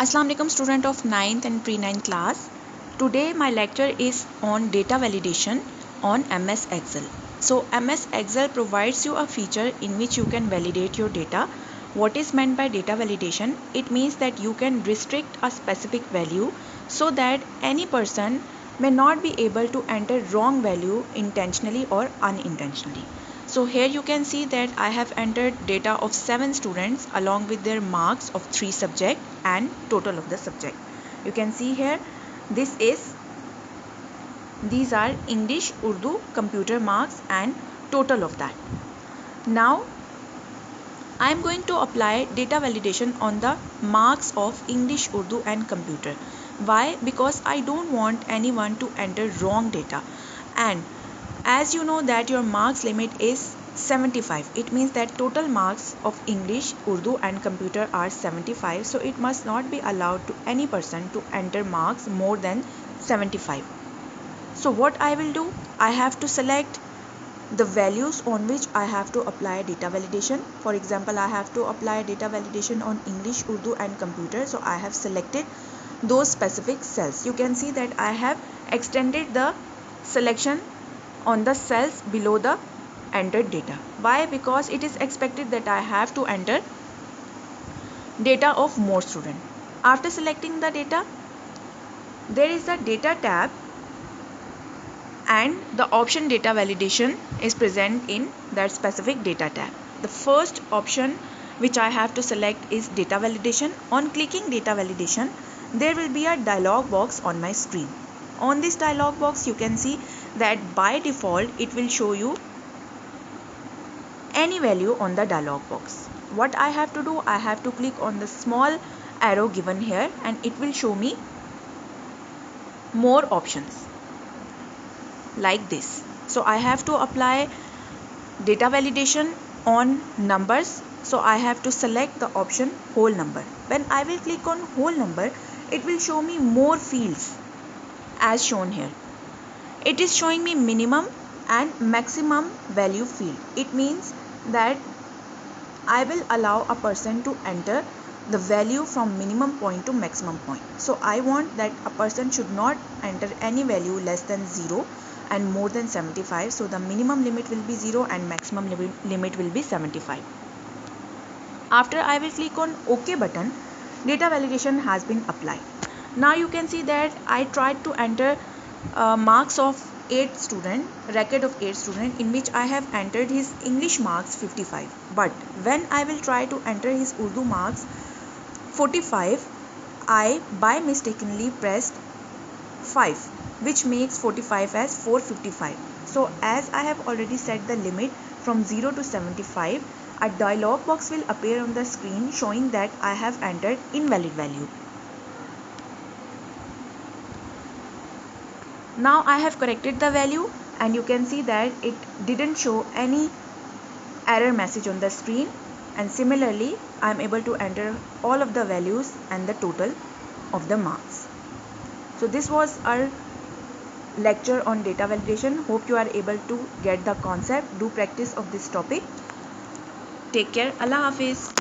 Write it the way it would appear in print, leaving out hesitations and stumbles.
Assalamu alaikum student of 9th and pre-9 class. Today my lecture is on data validation on MS Excel. So MS Excel provides you a feature in which you can validate your data. What is meant by data validation? It means that you can restrict a specific value so that any person may not be able to enter wrong value intentionally or unintentionally. So here you can see that I have entered data of 7 students along with their marks of 3 subjects and total of the subject. You can see here these are English, Urdu, computer marks and total of that. Now I am going to apply data validation on the marks of English, Urdu and computer. Why? Because I don't want anyone to enter wrong data, and as you know that your marks limit is 75. It means that total marks of English, Urdu and computer are 75. So it must not be allowed to any person to enter marks more than 75. So what I will do, I have to select the values on which I have to apply data validation. For example, I have to apply data validation on English, Urdu and computer. So I have selected those specific cells. You can see that I have extended the selection on the cells below the entered data. Why? Because it is expected that I have to enter data of more students. After selecting the data, there is the data tab and the option data validation is present in that specific data tab. The first option which I have to select is data validation. On clicking data validation, there will be a dialog box on my screen. On this dialog box, you can see that by default it will show you any value on the dialog box. What I have to do, I have to click on the small arrow given here and it will show me more options like this. So I have to apply data validation on numbers. So I have to select the option whole number. When I will click on whole number, it will show me more fields as shown here. It is showing me minimum and maximum value field. It means that I will allow a person to enter the value from minimum point to maximum point. So I want that a person should not enter any value less than 0 and more than 75. So the minimum limit will be 0 and maximum limit will be 75. After I will click on OK button, data validation has been applied. Now you can see that I tried to enter marks of 8 student, record of 8 student, in which I have entered his English marks 55. But when I will try to enter his Urdu marks 45, I by mistakenly pressed 5, which makes 45 as 455. So as I have already set the limit from 0 to 75, a dialog box will appear on the screen showing that I have entered invalid value. Now I have corrected the value and you can see that it didn't show any error message on the screen, and similarly I am able to enter all of the values and the total of the marks. So this was our lecture on data validation. Hope you are able to get the concept. Do practice of this topic. Take care. Allah Hafiz.